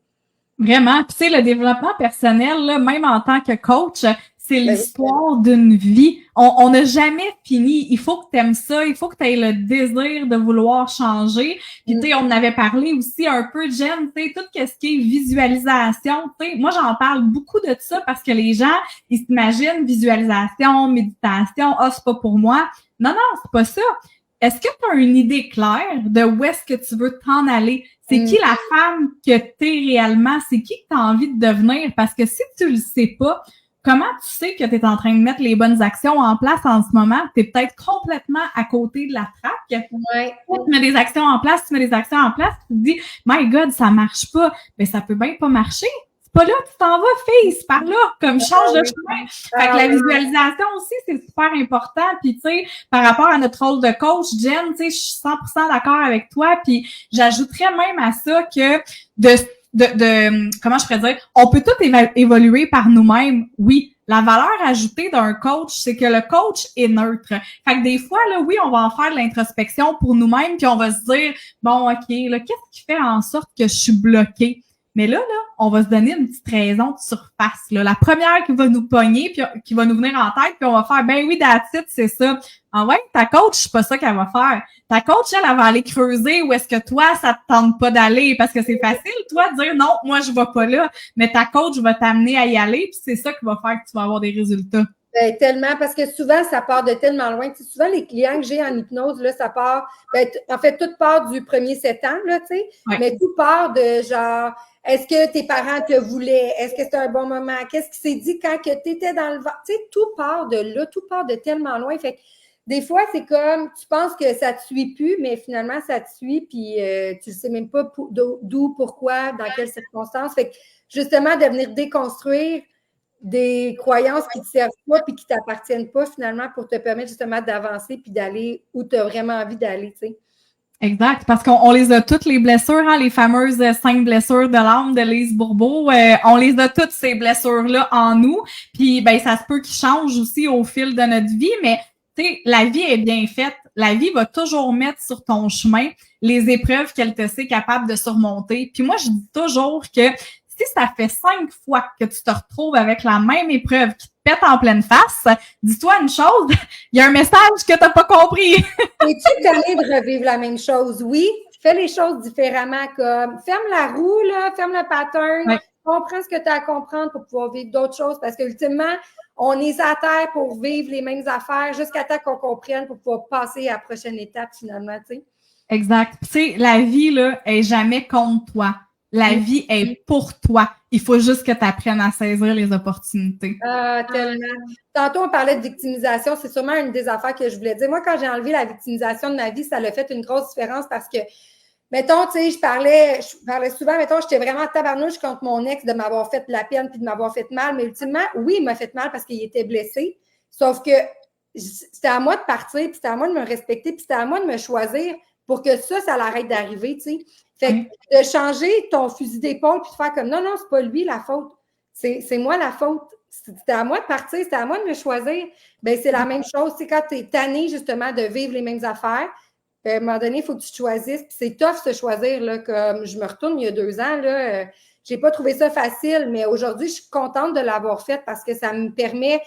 Vraiment. Puis, tu sais, le développement personnel, là, même en tant que coach, c'est Ben l'histoire d'une vie. On n'a jamais fini. Il faut que tu aimes ça. Il faut que tu aies le désir de vouloir changer. Puis, tu sais, on avait parlé aussi un peu, Jen, tu sais, tout ce qui est visualisation. Tu sais, moi, j'en parle beaucoup de ça parce que les gens, ils s'imaginent visualisation, méditation. Ah, c'est pas pour moi. Non, non, c'est pas ça. Est-ce que tu as une idée claire de où est-ce que tu veux t'en aller? C'est qui la femme que t'es réellement? C'est qui que tu as envie de devenir? Parce que si tu le sais pas, comment tu sais que tu es en train de mettre les bonnes actions en place en ce moment? Tu es peut-être complètement à côté de la traque. Ouais. Tu mets des actions en place, tu te dis, my God, ça marche pas. Ben, ça peut bien pas marcher. C'est pas là, tu t'en vas, face, par là, comme change de chemin. Fait que la visualisation aussi, c'est super important. Puis, tu sais, par rapport à notre rôle de coach, Jen, tu sais, je suis 100% d'accord avec toi. Puis, j'ajouterais même à ça que comment je pourrais dire, on peut tout évoluer par nous-mêmes, oui. La valeur ajoutée d'un coach, c'est que le coach est neutre. Fait que des fois, là, oui, on va en faire de l'introspection pour nous-mêmes, puis on va se dire, bon, OK, là, qu'est-ce qui fait en sorte que je suis bloquée? Mais là, on va se donner une petite raison de surface. Là. La première qui va nous pogner, puis qui va nous venir en tête, puis on va faire, ben oui, that's it, c'est ça. Ah ouais, ta coach, c'est pas ça qu'elle va faire. Ta coach, elle va aller creuser où est-ce que toi, ça te tente pas d'aller, parce que c'est facile, toi, de dire non, moi, je vais pas là. Mais ta coach va t'amener à y aller, puis c'est ça qui va faire que tu vas avoir des résultats. Ben, tellement, parce que souvent, ça part de tellement loin. Tu sais, souvent, les clients que j'ai en hypnose, là, ça part, en fait, tout part du premier 7 ans, là, tu sais, mais tout part de genre, est-ce que tes parents te voulaient? Est-ce que c'était un bon moment? Qu'est-ce qui s'est dit quand que tu étais dans le ventre? Tu sais, tout part de là, tout part de tellement loin. Fait que des fois, c'est comme, tu penses que ça te suit plus, mais finalement, ça te suit, puis tu ne sais même pas d'où, pourquoi, dans quelles circonstances. Fait que, justement, de venir déconstruire des croyances qui ne te servent pas puis qui ne t'appartiennent pas finalement pour te permettre justement d'avancer puis d'aller où tu as vraiment envie d'aller, tu sais. Exact, parce qu'on les a toutes les blessures, hein, les fameuses 5 blessures de l'âme de Lise Bourbeau, on les a toutes ces blessures-là en nous, puis ben ça se peut qu'ils changent aussi au fil de notre vie, mais tu sais, la vie est bien faite, la vie va toujours mettre sur ton chemin les épreuves qu'elle te sait capable de surmonter, puis moi je dis toujours que si ça fait 5 fois que tu te retrouves avec la même épreuve qui te pète en pleine face, dis-toi une chose, il y a un message que tu n'as pas compris. Es-tu tanné de revivre la même chose? Oui, fais les choses différemment, comme ferme la roue, là, ferme le pattern, comprends ce que tu as à comprendre pour pouvoir vivre d'autres choses, parce qu'ultimement, on est à terre pour vivre les mêmes affaires jusqu'à temps qu'on comprenne pour pouvoir passer à la prochaine étape finalement, tu sais. Exact. Tu sais, la vie, là, est jamais contre toi. La vie est pour toi. Il faut juste que tu apprennes à saisir les opportunités. Ah, tellement. Tantôt, on parlait de victimisation. C'est sûrement une des affaires que je voulais dire. Moi, quand j'ai enlevé la victimisation de ma vie, ça a fait une grosse différence parce que, mettons, tu sais, je parlais souvent, mettons, j'étais vraiment tabarnouche contre mon ex de m'avoir fait de la peine puis de m'avoir fait mal. Mais ultimement, oui, il m'a fait mal parce qu'il était blessé. Sauf que c'était à moi de partir, puis c'était à moi de me respecter, puis c'était à moi de me choisir pour que ça l'arrête d'arriver, tu sais. Fait que de changer ton fusil d'épaule puis de faire comme non, non, c'est pas lui la faute. C'est moi la faute. C'était à moi de partir, c'était à moi de me choisir. Bien, c'est la même chose. C'est quand tu es tanné justement de vivre les mêmes affaires, à un moment donné, il faut que tu choisisses. Puis c'est tough se choisir, là, comme je me retourne il y a 2 ans, là, j'ai pas trouvé ça facile, mais aujourd'hui, je suis contente de l'avoir fait parce que ça me permet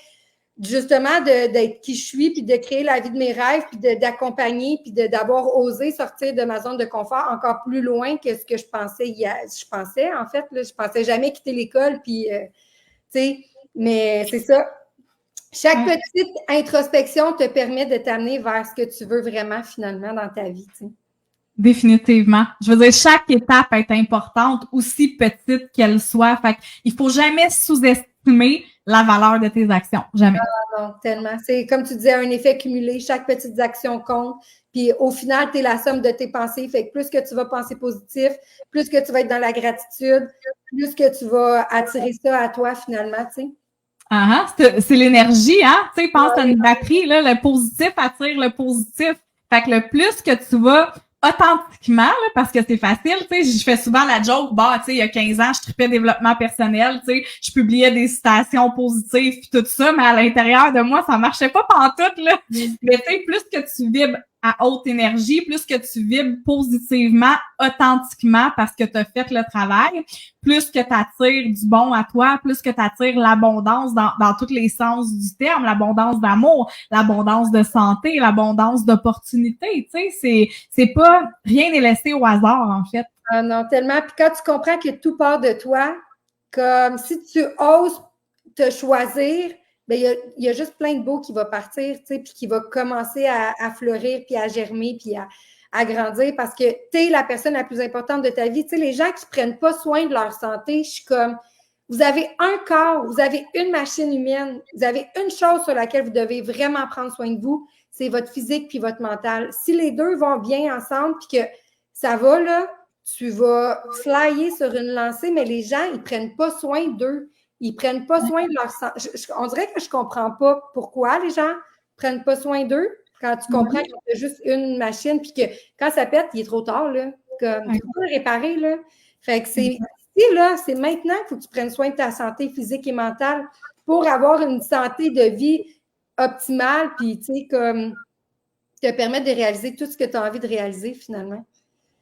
justement d'être qui je suis, puis de créer la vie de mes rêves, puis d'accompagner, puis d'avoir osé sortir de ma zone de confort encore plus loin que ce que je pensais hier. Je pensais, en fait, là, je pensais jamais quitter l'école, puis, tu sais, mais c'est ça. Chaque petite introspection te permet de t'amener vers ce que tu veux vraiment, finalement, dans ta vie, tu sais. Définitivement. Je veux dire, chaque étape est importante, aussi petite qu'elle soit. Fait qu'il faut jamais sous-estimer la valeur de tes actions. Jamais. Non, tellement. C'est comme tu disais, un effet cumulé. Chaque petite action compte. Puis au final, tu es la somme de tes pensées. Fait que plus que tu vas penser positif, plus que tu vas être dans la gratitude, plus que tu vas attirer ça à toi finalement, tu sais. C'est l'énergie, hein? Tu sais, pense à une batterie, là, le positif attire le positif. Fait que le plus que tu vas authentiquement, là, parce que c'est facile, tu sais, je fais souvent la joke, tu sais, il y a 15 ans, je tripais développement personnel, tu sais, je publiais des citations positives puis tout ça, mais à l'intérieur de moi, ça marchait pas pantoute, là. Mais tu sais, plus que tu vibres à haute énergie, plus que tu vibres positivement, authentiquement, parce que tu as fait le travail, plus que tu attires du bon à toi, plus que tu attires l'abondance dans tous les sens du terme, l'abondance d'amour, l'abondance de santé, l'abondance d'opportunités, tu sais, c'est pas, rien n'est laissé au hasard, en fait. Ah non, tellement. Puis quand tu comprends que tout part de toi, comme si tu oses te choisir, bien, il y a juste plein de beau qui va partir, tu sais, puis qui va commencer à fleurir, puis à germer, puis à grandir, parce que tu es la personne la plus importante de ta vie. Tu sais, les gens qui ne prennent pas soin de leur santé, je suis comme, vous avez un corps, vous avez une machine humaine, vous avez une chose sur laquelle vous devez vraiment prendre soin de vous, c'est votre physique puis votre mental. Si les deux vont bien ensemble, puis que ça va, là, tu vas flyer sur une lancée, mais les gens, ils ne prennent pas soin d'eux. Ils ne prennent pas soin de leur santé. On dirait que je ne comprends pas pourquoi les gens ne prennent pas soin d'eux quand tu comprends qu'il y a juste une machine, puis que quand ça pète, il est trop tard, là. Comme, tu peux pas le réparer, là. Fait que c'est maintenant qu'il faut que tu prennes soin de ta santé physique et mentale pour avoir une santé de vie optimale, puis, tu sais, comme, te permettre de réaliser tout ce que tu as envie de réaliser, finalement.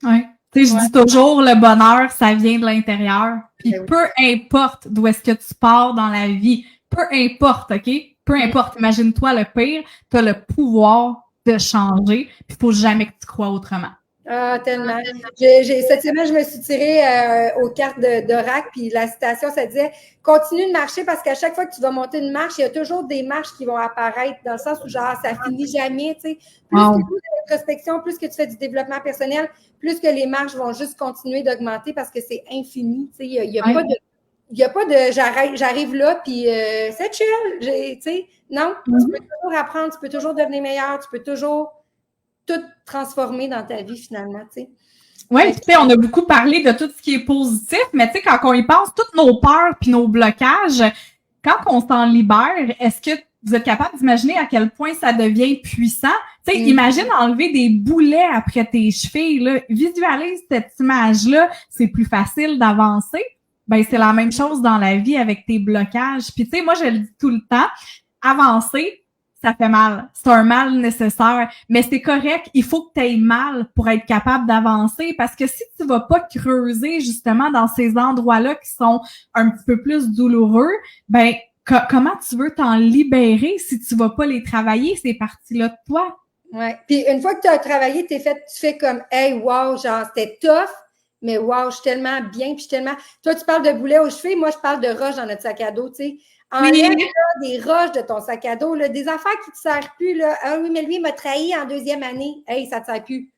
Oui. Tu sais, je dis toujours, le bonheur, ça vient de l'intérieur. Puis peu importe d'où est-ce que tu pars dans la vie, peu importe, OK? Peu importe, imagine-toi le pire, tu as le pouvoir de changer, puis il faut jamais que tu crois autrement. Ah, tellement. Cette semaine, je me suis tirée aux cartes de RAC, puis la citation, ça disait « Continue de marcher parce qu'à chaque fois que tu vas monter une marche, il y a toujours des marches qui vont apparaître, dans le sens où, genre, ça finit jamais, tu sais. Plus que tu fais de l'introspection, plus que tu fais du développement personnel, plus que les marches vont juste continuer d'augmenter parce que c'est infini, tu sais. Il y a pas de j'arrive là, puis c'est chill, tu sais. Non, tu peux toujours apprendre, tu peux toujours devenir meilleur, tu peux toujours tout transformer dans ta vie, finalement, tu sais. Oui, tu sais, on a beaucoup parlé de tout ce qui est positif, mais tu sais, quand on y pense, toutes nos peurs puis nos blocages, quand on s'en libère, est-ce que vous êtes capable d'imaginer à quel point ça devient puissant? Tu sais, imagine enlever des boulets après tes chevilles, là. Visualise cette image-là, c'est plus facile d'avancer. Ben, c'est la même chose dans la vie avec tes blocages. Puis tu sais, moi, je le dis tout le temps, avancer, ça fait mal. C'est un mal nécessaire. Mais c'est correct. Il faut que tu aies mal pour être capable d'avancer. Parce que si tu vas pas creuser justement dans ces endroits-là qui sont un petit peu plus douloureux, ben comment tu veux t'en libérer si tu vas pas les travailler, ces parties-là de toi? Ouais. Puis une fois que tu as travaillé, tu fais comme « Hey, wow, genre, c'était tough, mais wow, je suis tellement bien, puis je suis tellement... » Toi, tu parles de boulets aux chevilles, moi, je parle de roches dans notre sac à dos, tu sais. Enlève des roches de ton sac à dos, là, des affaires qui ne te servent plus. Là. Ah oui, mais lui, il m'a trahi en 2e année. Hey, ça ne te sert plus.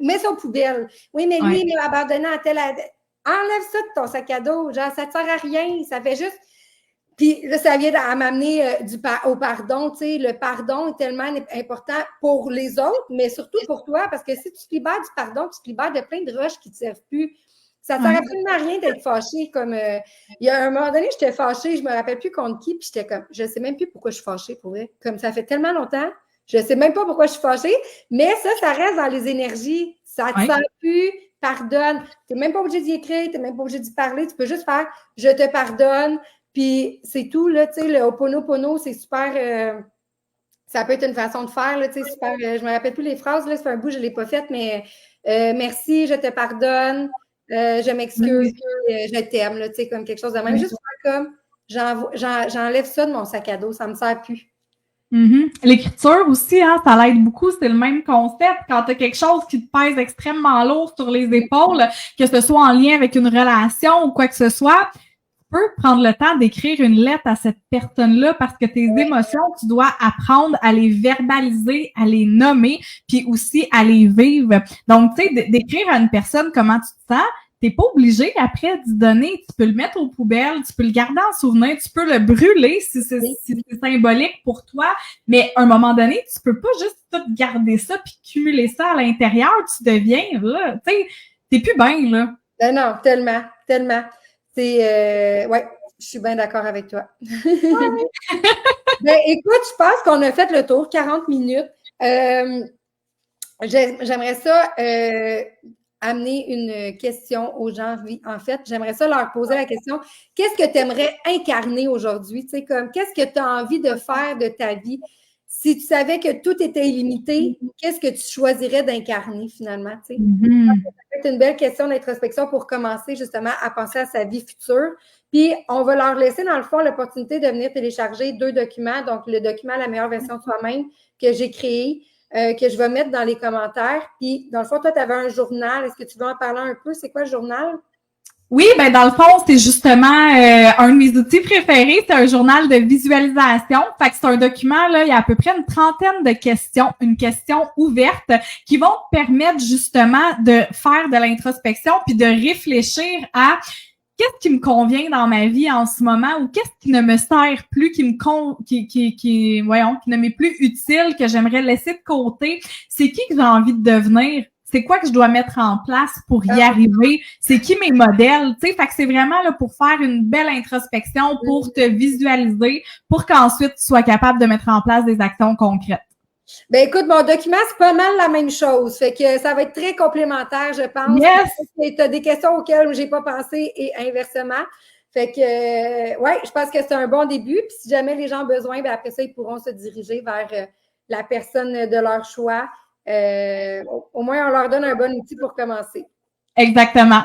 Mets ça aux poubelles. Oui, mais lui, il m'a abandonné à tel... Enlève ça de ton sac à dos. Genre, ça ne te sert à rien. Ça fait juste... Puis là, ça vient à m'amener au pardon. Tu sais, le pardon est tellement important pour les autres, mais surtout pour toi, parce que si tu te libères du pardon, tu te libères de plein de roches qui ne te servent plus. Ça ne sert absolument à rien d'être fâché. Comme il y a un moment donné, j'étais fâchée, je ne me rappelle plus contre qui, puis j'étais comme, je ne sais même plus pourquoi je suis fâchée, pour vrai. Comme ça fait tellement longtemps, je ne sais même pas pourquoi je suis fâchée, mais ça reste dans les énergies. Ça ne te sert plus, pardonne. Tu n'es même pas obligé d'y écrire, tu n'es même pas obligé d'y parler, tu peux juste faire « je te pardonne », puis c'est tout, là, tu sais, le Ho'oponopono, c'est super... ça peut être une façon de faire, là, tu sais, super... je ne me rappelle plus les phrases, là, ça fait un bout, je ne l'ai pas faite, mais merci, je te pardonne. Je m'excuse, je t'aime, là, tu sais, comme quelque chose de même. Juste comme, j'enlève ça de mon sac à dos, ça ne me sert plus. L'écriture aussi, hein, ça l'aide beaucoup, c'est le même concept. Quand tu as quelque chose qui te pèse extrêmement lourd sur les épaules, que ce soit en lien avec une relation ou quoi que ce soit, tu peux prendre le temps d'écrire une lettre à cette personne-là parce que tes émotions, tu dois apprendre à les verbaliser, à les nommer, puis aussi à les vivre. Donc, tu sais, d'écrire à une personne comment tu te sens, t'es pas obligé après d'y donner. Tu peux le mettre aux poubelles, tu peux le garder en souvenir, tu peux le brûler si c'est symbolique pour toi. Mais à un moment donné, tu peux pas juste tout garder ça puis cumuler ça à l'intérieur. Tu deviens, là, tu sais, t'es plus bien, là. Ben non, tellement, tellement. C'est, ouais, je suis bien d'accord avec toi. Ben, écoute, je pense qu'on a fait le tour, 40 minutes. J'aimerais ça amener une question aux gens. En fait, j'aimerais ça leur poser la question, qu'est-ce que tu aimerais incarner aujourd'hui? Tu sais, comme, qu'est-ce que tu as envie de faire de ta vie? Si tu savais que tout était illimité, qu'est-ce que tu choisirais d'incarner finalement? Tu sais? C'est une belle question d'introspection pour commencer justement à penser à sa vie future. Puis, on va leur laisser, dans le fond, l'opportunité de venir télécharger 2 documents. Donc, le document La meilleure version de soi-même que j'ai créé, que je vais mettre dans les commentaires. Puis, dans le fond, toi, tu avais un journal. Est-ce que tu veux en parler un peu? C'est quoi le journal? Oui, ben dans le fond, c'est justement un de mes outils préférés, c'est un journal de visualisation. Fait que c'est un document, là, il y a à peu près une trentaine de questions, une question ouverte, qui vont te permettre justement de faire de l'introspection puis de réfléchir à qu'est-ce qui me convient dans ma vie en ce moment ou qu'est-ce qui ne me sert plus, qui ne m'est plus utile, que j'aimerais laisser de côté. C'est qui que j'ai envie de devenir? C'est quoi que je dois mettre en place pour y arriver? C'est qui mes modèles? Tu sais, fait que c'est vraiment là pour faire une belle introspection, pour te visualiser, pour qu'ensuite tu sois capable de mettre en place des actions concrètes. Ben écoute, mon document, c'est pas mal la même chose. Fait que ça va être très complémentaire, je pense. Yes! Tu as des questions auxquelles j'ai pas pensé et inversement. Fait que, ouais, je pense que c'est un bon début. Puis si jamais les gens ont besoin, ben après ça, ils pourront se diriger vers la personne de leur choix. Au moins, on leur donne un bon outil pour commencer. Exactement.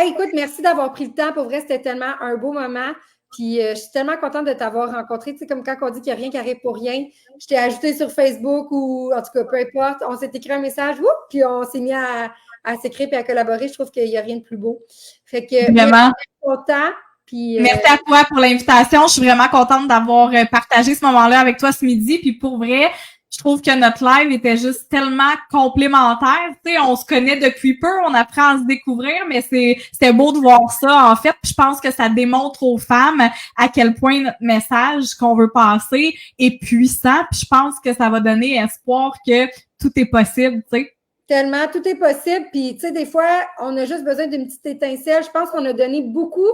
Écoute, merci d'avoir pris le temps. Pour vrai, c'était tellement un beau moment. Puis je suis tellement contente de t'avoir rencontré. Tu sais, comme quand on dit qu'il n'y a rien qui arrive pour rien. Je t'ai ajouté sur Facebook ou en tout cas, peu importe. On s'est écrit un message, puis on s'est mis à s'écrire et à collaborer. Je trouve qu'il n'y a rien de plus beau. Fait que vraiment. Merci content. Puis, merci à toi pour l'invitation. Je suis vraiment contente d'avoir partagé ce moment-là avec toi ce midi. Puis pour vrai, je trouve que notre live était juste tellement complémentaire. Tu sais, on se connaît depuis peu, on apprend à se découvrir, mais c'était beau de voir ça, en fait. Puis je pense que ça démontre aux femmes à quel point notre message qu'on veut passer est puissant. Puis je pense que ça va donner espoir que tout est possible, tu sais. Tellement, tout est possible. Puis, tu sais, des fois, on a juste besoin d'une petite étincelle. Je pense qu'on a donné beaucoup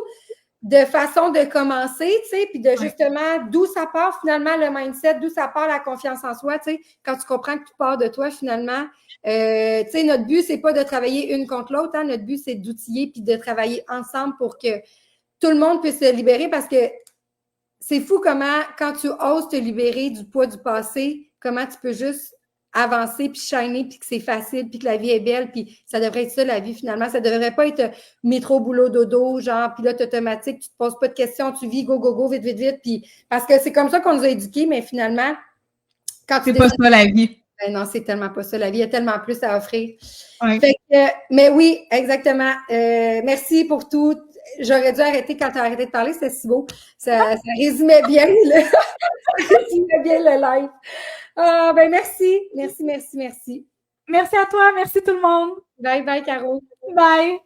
de façon de commencer, tu sais, puis de justement d'où ça part finalement le mindset, d'où ça part la confiance en soi, tu sais, quand tu comprends que tout part de toi finalement. Tu sais, notre but, c'est pas de travailler une contre l'autre, hein, notre but, c'est d'outiller puis de travailler ensemble pour que tout le monde puisse se libérer parce que c'est fou comment, quand tu oses te libérer du poids du passé, comment tu peux juste avancer, puis shiner, puis que c'est facile, puis que la vie est belle, puis ça devrait être ça, la vie, finalement. Ça devrait pas être métro, boulot, dodo, genre pilote automatique, tu te poses pas de questions, tu vis, go, go, go, vite, vite, vite, puis parce que c'est comme ça qu'on nous a éduqués, mais finalement, quand tu... C'est pas ça, la vie. Ben non, c'est tellement pas ça, la vie. Il y a tellement plus à offrir. Ouais. Fait que, mais oui, exactement. Merci pour tout. J'aurais dû arrêter quand tu as arrêté de parler, c'était si beau. Ça résumait bien ça résumait bien le live. Ah, ben merci. Merci. Merci à toi. Merci tout le monde. Bye bye, Caro. Bye.